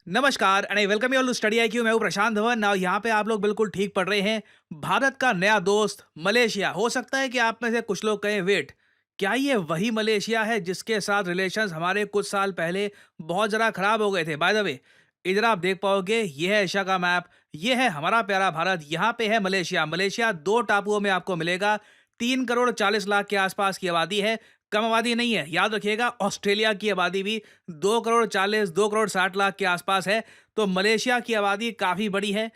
नमस्कार and I welcome you all to Study IQ. मैं हूं प्रशांत धवन। नाउ यहाँ पे आप लोग बिल्कुल ठीक पढ़ रहे हैं। भारत का नया दोस्त मलेशिया। हो सकता है कि आप में से कुछ लोग कहें, वेट, क्या ये वही मलेशिया है जिसके साथ रिलेशंस हमारे कुछ साल पहले बहुत ज़रा खराब हो गए थे? बाय द वे, इधर आप देख पाओगे, ये है एशिया का मैप, ये है हमारा प्यारा भारत, यहाँ पे है मलेशिया। मलेशिया दो टापुओं में आपको मिलेगा। 3 करोड़ 40 लाख के आसपास की आबादी है। कम आबादी नहीं है, याद रखिएगा। ऑस्ट्रेलिया की आबादी भी 2 करोड़ 40 2 करोड़ 60 लाख के आसपास है। तो मलेशिया की आबादी काफ़ी बड़ी है।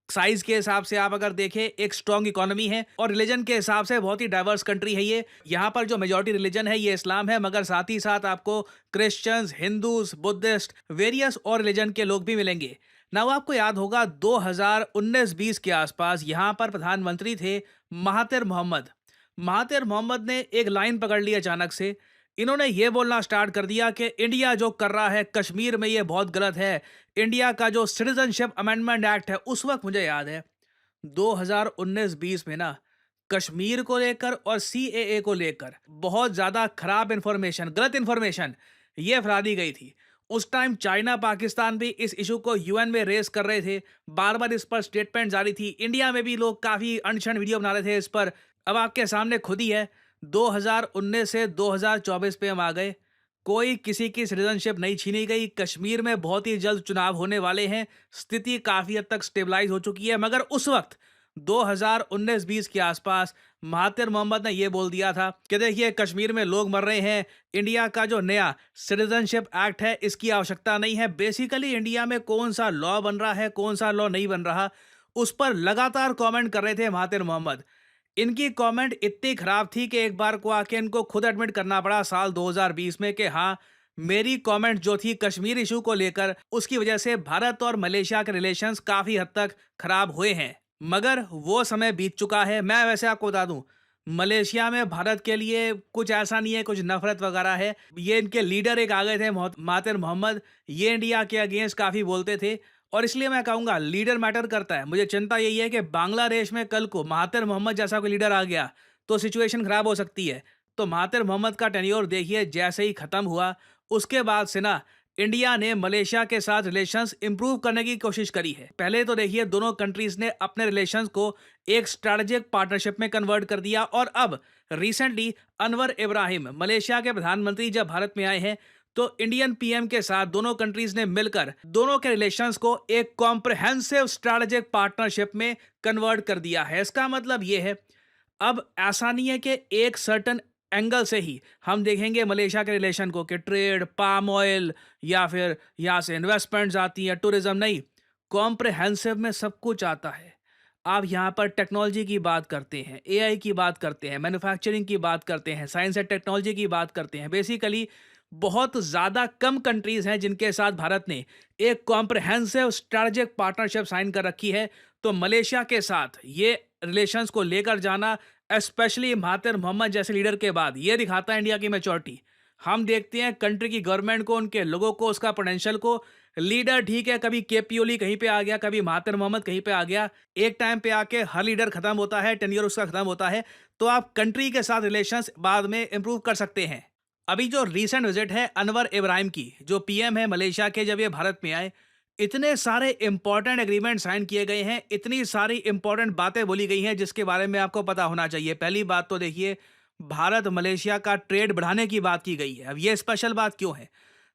साइज के हिसाब से आप अगर देखें, एक स्ट्रॉन्ग इकोनॉमी है, और रिलीजन के हिसाब से बहुत ही डाइवर्स कंट्री है ये। यहाँ पर जो मेजॉरिटी रिलीजन है ये इस्लाम है, मगर साथ ही साथ आपको क्रिश्चियंस, हिंदूज, बुद्धिस्ट, वेरियस और रिलीजन के लोग भी मिलेंगे ना। वो आपको याद होगा 2019-20 के आसपास यहाँ पर प्रधानमंत्री थे महातिर मोहम्मद। महातिर मोहम्मद ने एक लाइन पकड़ ली अचानक से। इन्होंने ये बोलना स्टार्ट कर दिया कि इंडिया जो कर रहा है कश्मीर में ये बहुत गलत है। इंडिया का जो सिटीजनशिप अमेंडमेंट एक्ट है, उस वक्त मुझे याद है 2019-20 में ना, कश्मीर को लेकर और सीएए को लेकर बहुत ज़्यादा खराब इन्फॉर्मेशन, गलत इन्फॉर्मेशन ये फैला दी गई थी। उस टाइम चाइना, पाकिस्तान भी इस इशू को यूएन में रेस कर रहे थे। बार बार इस पर स्टेटमेंट जारी थी। इंडिया में भी लोग काफ़ी अनशन वीडियो बना रहे थे इस पर। अब आपके सामने खुद ही है, 2019 से 2024 पे हम आ गए। कोई किसी की सिटीजनशिप नहीं छीनी गई। कश्मीर में बहुत ही जल्द चुनाव होने वाले हैं। स्थिति काफ़ी हद तक स्टेबलाइज हो चुकी है, मगर उस वक्त 2019-20 के आसपास महातिर मोहम्मद ने यह बोल दिया था कि देखिए, कश्मीर में लोग मर रहे हैं। इंडिया का जो नया सिटीजनशिप एक्ट है इसकी आवश्यकता नहीं है। बेसिकली इंडिया में कौन सा लॉ बन रहा है, कौन सा लॉ नहीं बन रहा, उस पर लगातार कमेंट कर रहे थे महातिर मोहम्मद। इनकी कमेंट इतनी खराब थी कि एक बार को आके इनको खुद एडमिट करना पड़ा साल 2020 में कि हाँ, मेरी कमेंट जो थी कश्मीर इशू को लेकर, उसकी वजह से भारत और मलेशिया के रिलेशंस काफ़ी हद तक खराब हुए हैं। मगर वो समय बीत चुका है। मैं वैसे आपको बता दूं, मलेशिया में भारत के लिए कुछ ऐसा नहीं है, कुछ नफरत वगैरह है। ये इनके लीडर एक आ गए थे महातिर मोहम्मद, ये इंडिया के अगेंस्ट काफ़ी बोलते थे। और इसलिए मैं कहूँगा, लीडर मैटर करता है। मुझे चिंता यही है कि बांग्लादेश में कल को महातिर मोहम्मद जैसा कोई लीडर आ गया तो सिचुएशन खराब हो सकती है। तो महातिर मोहम्मद का टेन्योर देखिए, जैसे ही खत्म हुआ उसके बाद से ना, इंडिया ने मलेशिया के साथ रिलेशंस इंप्रूव करने की कोशिश करी है। पहले तो देखिए, दोनों कंट्रीज ने अपने रिलेशंस को एक स्ट्रैटेजिक पार्टनरशिप में कन्वर्ट कर दिया। और अब रिसेंटली अनवर इब्राहिम, मलेशिया के प्रधानमंत्री, जब भारत में आए हैं तो इंडियन पीएम के साथ दोनों कंट्रीज ने मिलकर दोनों के रिलेशंस को एक कॉम्प्रिहेंसिव स्ट्रैटेजिक पार्टनरशिप में कन्वर्ट कर दिया है। इसका मतलब ये है, अब ऐसा नहीं है कि एक सर्टन एंगल से ही हम देखेंगे मलेशिया के रिलेशन को कि ट्रेड, पाम ऑयल, या फिर यहाँ से इन्वेस्टमेंट्स आती हैं, टूरिज्म। नहीं, कॉम्प्रिहेंसिव में सब कुछ आता है। आप यहाँ पर टेक्नोलॉजी की बात करते हैं, एआई की बात करते हैं, मैन्युफैक्चरिंग की बात करते हैं, साइंस एंड टेक्नोलॉजी की बात करते हैं। बेसिकली बहुत ज़्यादा कम कंट्रीज़ हैं जिनके साथ भारत ने एक कॉम्प्रिहेंसिव स्ट्रैटेजिक पार्टनरशिप साइन कर रखी है। तो मलेशिया के साथ ये रिलेशंस को लेकर जाना, स्पेशली महातिर मोहम्मद जैसे लीडर के बाद, ये दिखाता है इंडिया की मैच्योरिटी। हम देखते हैं कंट्री की गवर्नमेंट को, उनके लोगों को, उसका पोटेंशियल को। लीडर ठीक है, कभी केपी ओली कहीं पे आ गया, कभी महातिर मोहम्मद कहीं पे आ गया। एक टाइम पे आके हर लीडर खत्म होता है, टेन्योर उसका खत्म होता है। तो आप कंट्री के साथ रिलेशंस बाद में इंप्रूव कर सकते हैं। अभी जो रीसेंट विजिट है अनवर इब्राहिम की, जो पीएम है मलेशिया के, जब ये भारत में आए, इतने सारे इंपॉर्टेंट एग्रीमेंट साइन किए गए हैं, इतनी सारी इंपॉर्टेंट बातें बोली गई हैं जिसके बारे में आपको पता होना चाहिए। पहली बात तो देखिए, भारत मलेशिया का ट्रेड बढ़ाने की बात की गई है। अब ये स्पेशल बात क्यों है?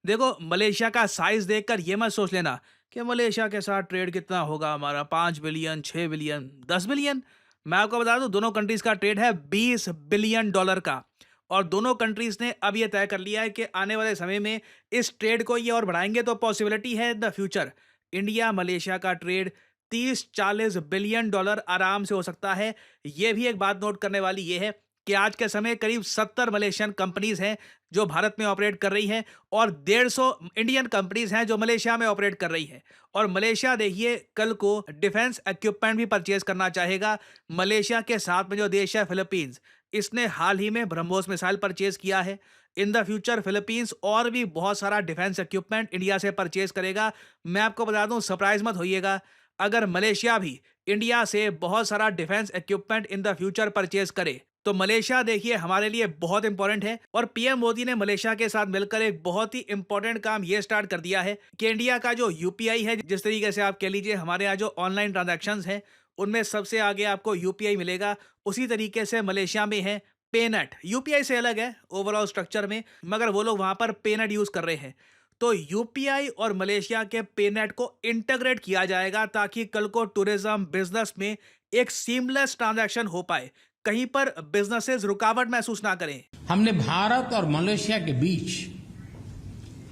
देखो, मलेशिया का साइज देखकर ये मत सोच लेना कि मलेशिया के साथ ट्रेड कितना होगा हमारा, 5 बिलियन, 6 बिलियन, 10 बिलियन। मैं आपको बता दूं, दोनों कंट्रीज का ट्रेड है $20 बिलियन का। और दोनों कंट्रीज ने अब ये तय कर लिया है कि आने वाले समय में इस ट्रेड को ये और बढ़ाएंगे। तो पॉसिबिलिटी है in the future India Malaysia का ट्रेड 30-40 बिलियन डॉलर आराम से हो सकता है। ये भी एक बात नोट करने वाली ये है कि आज के समय करीब 70 मलेशियन कंपनीज हैं जो भारत में ऑपरेट कर रही हैं, और 150 इंडियन कंपनीज हैं जो मलेशिया में ऑपरेट कर रही हैं। और मलेशिया देखिए, कल को डिफेंस इक्विपमेंट भी परचेज करना चाहेगा। मलेशिया के साथ में जो देश है फिलीपींस, इसने हाल ही में ब्रह्मोस मिसाइल परचेज किया है। इन द फ्यूचर फिलीपींस और भी बहुत सारा डिफेंस इक्विपमेंट इंडिया से परचेज करेगा। मैं आपको बता दूं, सरप्राइज मत होइएगा अगर मलेशिया भी इंडिया से बहुत सारा defence equipment in the future purchase करे। तो मलेशिया देखिए हमारे लिए बहुत इंपॉर्टेंट है और पीएम मोदी ने मलेशिया के साथ मिलकर एक बहुत ही इंपॉर्टेंट काम ये स्टार्ट कर दिया है कि इंडिया का जो यूपीआई है, जिस तरीके से आप कह लीजिए हमारे यहाँ जो ऑनलाइन ट्रांजैक्शंस हैं उनमें सबसे आगे आपको यूपीआई मिलेगा, उसी तरीके से मलेशिया में है पेनेट। यूपीआई से अलग है ओवरऑल स्ट्रक्चर में, मगर वो लोग वहां पर पेनेट यूज कर रहे हैं। तो यूपीआई और मलेशिया के पेनेट को इंटीग्रेट किया जाएगा ताकि कल को टूरिज्म बिजनेस में एक सीमलेस ट्रांजैक्शन हो पाए, कहीं पर बिजनेसेस रुकावट महसूस ना करें। हमने भारत और मलेशिया के बीच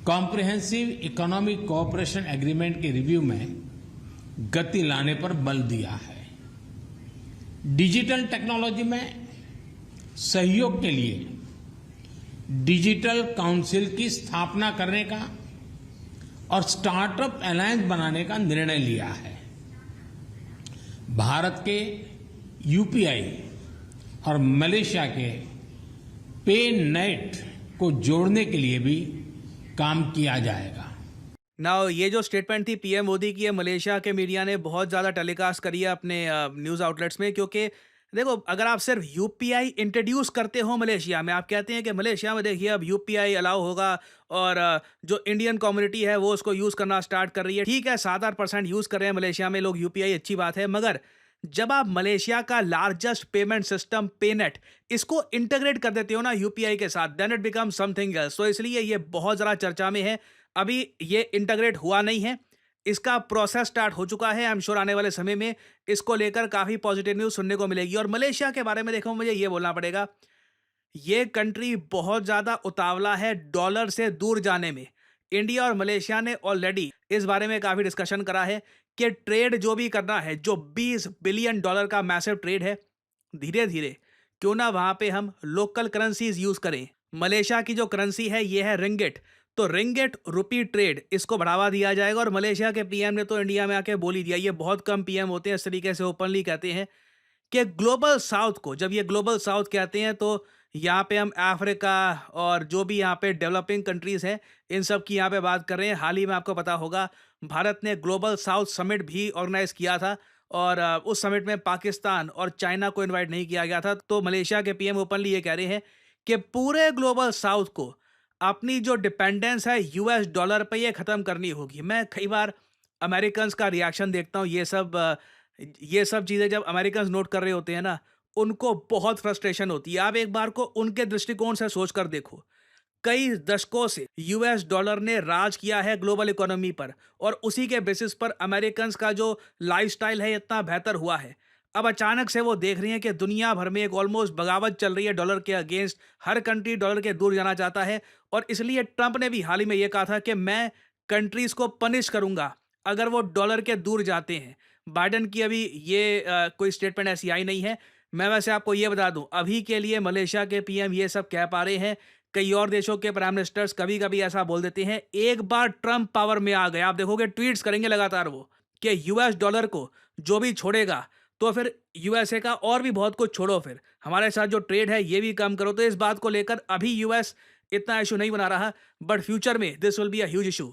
कॉम्प्रिहेंसिव इकोनॉमिक कोऑपरेशन एग्रीमेंट के रिव्यू में गति लाने पर बल दिया है। डिजिटल टेक्नोलॉजी में सहयोग के लिए डिजिटल काउंसिल की स्थापना करने का और स्टार्टअप अलायंस बनाने का निर्णय लिया है। भारत के यूपीआई और मलेशिया के पे नेट को जोड़ने के लिए भी काम किया जाएगा। नाउ ये जो स्टेटमेंट थी पीएम मोदी की, मलेशिया के मीडिया ने बहुत ज़्यादा टेलीकास्ट करी है अपने न्यूज़ आउटलेट्स में, क्योंकि देखो अगर आप सिर्फ यूपीआई इंट्रोड्यूस करते हो मलेशिया में, आप कहते हैं कि मलेशिया में देखिए अब यूपीआई अलाउ होगा और जो इंडियन कम्युनिटी है वो उसको यूज़ करना स्टार्ट कर रही है। ठीक है, 7-8% यूज़ कर रहे हैं मलेशिया में लोग यूपीआई, अच्छी बात है, मगर जब आप मलेशिया का लार्जेस्ट पेमेंट सिस्टम पेनेट इसको इंटीग्रेट कर देते हो ना यूपीआई के साथ, then it become something else. तो इसलिए ये बहुत ज़्यादा चर्चा में है। अभी ये इंटीग्रेट हुआ नहीं है, इसका प्रोसेस स्टार्ट हो चुका है। आई एम श्योर आने वाले समय में इसको लेकर काफ़ी पॉजिटिव न्यूज़ सुनने को मिलेगी। और मलेशिया के बारे में देखो, मुझे ये बोलना पड़ेगा, ये कंट्री बहुत ज़्यादा उतावला है डॉलर से दूर जाने में। इंडिया और मलेशिया ने ऑलरेडी इस बारे में काफ़ी डिस्कशन करा है कि ट्रेड जो भी करना है, जो $20 बिलियन का मैसिव ट्रेड है, धीरे धीरे क्यों ना वहाँ पे हम लोकल करेंसीज यूज़ करें। मलेशिया की जो करेंसी है ये है रिंगिट, तो रिंगिट रुपी ट्रेड इसको बढ़ावा दिया जाएगा। और मलेशिया के पीएम ने तो इंडिया में आके बोल ही दिया, ये बहुत कम पीएम होते हैं इस तरीके से ओपनली कहते हैं कि ग्लोबल साउथ को, जब ये ग्लोबल साउथ कहते हैं तो यहाँ पे हम अफ्रीका और जो भी यहाँ पे डेवलपिंग कंट्रीज़ हैं इन सब की यहाँ पे बात कर रहे हैं। हाल ही में आपको पता होगा भारत ने ग्लोबल साउथ समिट भी ऑर्गेनाइज किया था और उस समिट में पाकिस्तान और चाइना को इनवाइट नहीं किया गया था। तो मलेशिया के पीएम ओपनली ये कह रहे हैं कि पूरे ग्लोबल साउथ को अपनी जो डिपेंडेंस है यूएस डॉलर पे ये ख़त्म करनी होगी। मैं कई बार अमेरिकन्स का रिएक्शन देखता हूँ, ये सब चीज़ें जब अमेरिकन्स नोट कर रहे होते हैं ना, उनको बहुत फ्रस्ट्रेशन होती है। आप एक बार को उनके दृष्टिकोण से सोच कर देखो, कई दशकों से यूएस डॉलर ने राज किया है ग्लोबल इकोनॉमी पर और उसी के बेसिस पर अमेरिकन्स का जो लाइफस्टाइल है इतना बेहतर हुआ है। अब अचानक से वो देख रही हैं कि दुनिया भर में एक ऑलमोस्ट बगावत चल रही है डॉलर के अगेंस्ट, हर कंट्री डॉलर के दूर जाना चाहता है। और इसलिए ट्रंप ने भी हाल ही में ये कहा था कि मैं कंट्रीज़ को पनिश करूंगा अगर वो डॉलर के दूर जाते हैं। बाइडेन की अभी ये कोई स्टेटमेंट ऐसी आई नहीं है। मैं वैसे आपको ये बता दूं, अभी के लिए मलेशिया के पीएम ये सब कह पा रहे हैं। कई और देशों के प्राइम मिनिस्टर्स कभी कभी ऐसा बोल देते हैं। एक बार ट्रंप पावर में आ गए, आप देखोगे ट्वीट्स करेंगे लगातार वो कि यूएस डॉलर को जो भी छोड़ेगा तो फिर यूएसए का और भी बहुत कुछ छोड़ो, फिर हमारे साथ जो ट्रेड है ये भी कम करो। तो इस बात को लेकर अभी यूएस इतना इशू नहीं बना रहा, बट फ्यूचर में this will be a huge issue.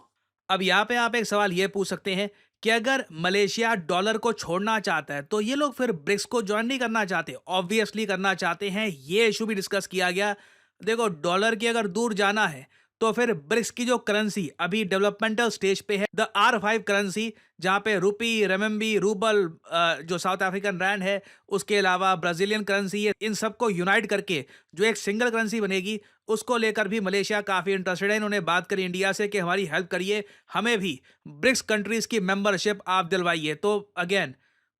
अब यहाँ पे आप एक सवाल ये पूछ सकते हैं कि अगर मलेशिया डॉलर को छोड़ना चाहता है तो ये लोग फिर ब्रिक्स को ज्वाइन नहीं करना चाहते? ऑब्वियसली करना चाहते हैं, ये इशू भी डिस्कस किया गया। देखो डॉलर की अगर दूर जाना है तो फिर ब्रिक्स की जो करेंसी अभी डेवलपमेंटल स्टेज पे है, द R5 करेंसी, जहाँ पे रुपी, रेमबी, रूबल, जो साउथ अफ्रीकन रैंड है, उसके अलावा ब्राजीलियन करेंसी है, इन सबको यूनाइट करके जो एक सिंगल करेंसी बनेगी, उसको लेकर भी मलेशिया काफ़ी इंटरेस्टेड है। इन्होंने बात करी इंडिया से कि हमारी हेल्प करिए, हमें भी ब्रिक्स कंट्रीज़ की मेंबरशिप आप दिलवाइए। तो again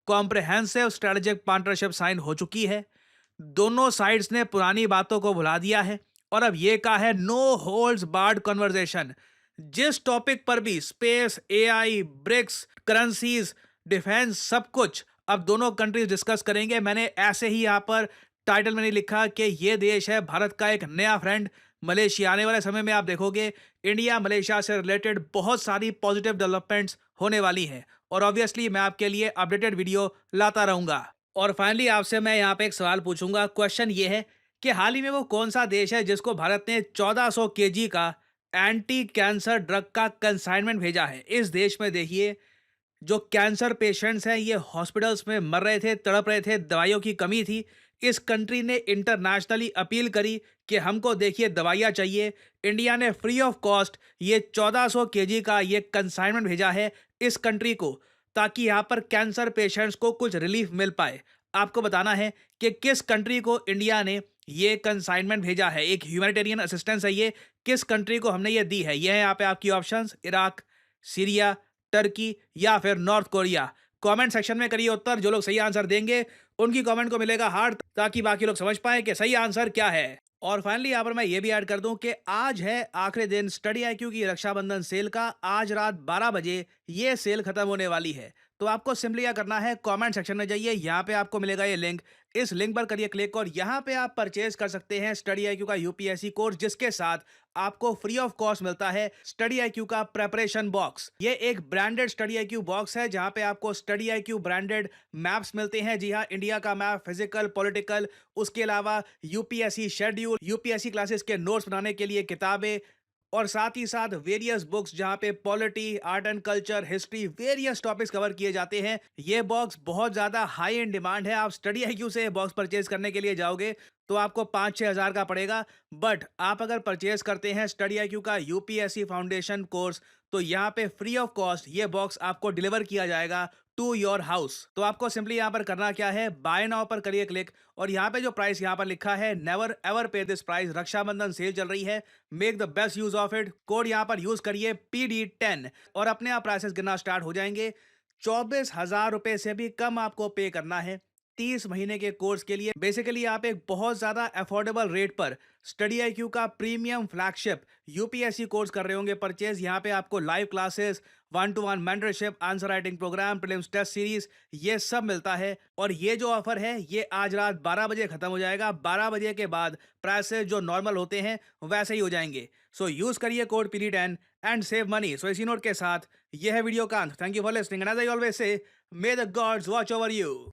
comprehensive strategic partnership sign हो चुकी है। दोनों साइड्स ने पुरानी बातों को भुला दिया है और अब ये कहा है नो होल्ड्स बार्ड कन्वर्सेशन। जिस टॉपिक पर भी, space, AI, BRICS, currencies, defence, सब कुछ अब दोनों कंट्रीज डिस्कस करेंगे। मैंने ऐसे ही यहाँ पर टाइटल में नहीं लिखा कि ये देश है भारत का एक नया फ्रेंड मलेशिया। आने वाले समय में आप देखोगे इंडिया मलेशिया से रिलेटेड बहुत सारी पॉजिटिव डेवलपमेंट्स होने वाली हैं और ऑब्वियसली मैं आपके लिए अपडेटेड वीडियो लाता रहूंगा। और फाइनली आपसे मैं यहाँ पे एक सवाल पूछूंगा। क्वेश्चन ये है कि हाल ही में वो कौन सा देश है जिसको भारत ने 1400 केजी का एंटी कैंसर ड्रग का कंसाइनमेंट भेजा है? इस देश में देखिए जो कैंसर पेशेंट्स हैं ये हॉस्पिटल्स में मर रहे थे, तड़प रहे थे, दवाइयों की कमी थी। इस कंट्री ने इंटरनेशनली अपील करी कि हमको देखिए दवाइयाँ चाहिए। इंडिया ने फ्री ऑफ कॉस्ट ये 1400 केजी का ये कंसाइनमेंट भेजा है इस कंट्री को, ताकि यहाँ पर कैंसर पेशेंट्स को कुछ रिलीफ मिल पाए। आपको बताना है कि किस कंट्री को इंडिया ने ये कंसाइनमेंट भेजा है, एक ह्यूमैनिटेरियन असिस्टेंस है ये, किस कंट्री को हमने ये दी है। ये है यहाँ पे आपकी ऑप्शंस, इराक, सीरिया, टर्की या फिर नॉर्थ कोरिया। कमेंट सेक्शन में करिए उत्तर। जो लोग सही आंसर देंगे उनकी कमेंट को मिलेगा हार्ट, ताकि बाकी लोग समझ पाए कि सही आंसर क्या है। और फाइनली यहाँ पर मैं ये भी ऐड कर दूं कि आज है आखिरी दिन स्टडी आईक्यू की रक्षाबंधन सेल का। आज रात 12 बजे ये सेल खत्म होने वाली है। तो आपको सिंपली क्या करना है, कमेंट सेक्शन में जाइए, यहाँ पे आपको मिलेगा ये लिंक, इस लिंक पर करिए क्लिक और यहाँ पे आप परचेज कर सकते हैं स्टडी आईक्यू का यूपीएससी कोर्स, जिसके साथ आपको फ्री ऑफ कॉस्ट मिलता है स्टडी आईक्यू का प्रेपरेशन बॉक्स। ये एक ब्रांडेड स्टडी आईक्यू बॉक्स है जहाँ पे आपको स्टडी आईक्यू ब्रांडेड मैप्स मिलते हैं। जी हाँ, इंडिया का मैप, फिजिकल, पॉलिटिकल, उसके अलावा यूपीएससी शेड्यूल, यूपीएससी क्लासेस के नोट्स बनाने के लिए किताबें, और साथ ही साथ वेरियस बुक्स जहाँ पे polity, art and culture, history, various topics cover किए जाते हैं। ये बॉक्स बहुत ज़्यादा हाई इन डिमांड है। आप स्टडी आईक्यू से बॉक्स परचेज करने के लिए जाओगे तो आपको 5-6 हज़ार का पड़ेगा, बट आप अगर परचेज करते हैं स्टडी आईक्यू का यूपीएससी फाउंडेशन कोर्स तो यहाँ पे फ्री ऑफ कॉस्ट ये बॉक्स आपको डिलीवर किया जाएगा टू योर हाउस। तो आपको सिंपली यहाँ पर करना क्या है, बाय नाउ पर करिए क्लिक और यहाँ पे जो प्राइस यहाँ पर लिखा है, नेवर एवर पे दिस प्राइस, रक्षाबंधन सेल चल रही है, make the best use of it. Code यहाँ पर यूज करिए PD10 और अपने आप प्राइसेस गिनना स्टार्ट हो जाएंगे। 24,000 रुपए से भी कम आपको पे करना है 30 महीने के कोर्स के लिए। बेसिकली आप एक बहुत ज्यादा अफोर्डेबल रेट पर स्टडी आईक्यू का प्रीमियम फ्लैगशिप यूपीएससी कोर्स कर रहे होंगे परचेज। यहाँ पे आपको live classes, 1-to-1 mentorship, answer writing programme, prelims test series, ये सब मिलता है। और ये जो ऑफर है ये आज रात 12 बजे खत्म हो जाएगा। 12 बजे के बाद प्राइसेस जो नॉर्मल होते हैं वैसे ही हो जाएंगे। सो यूज करिए code PD10 and save money. So इसी नोट के साथ ये है वीडियो का अंत। Thank you for listening and as I always say, may the gods watch over you.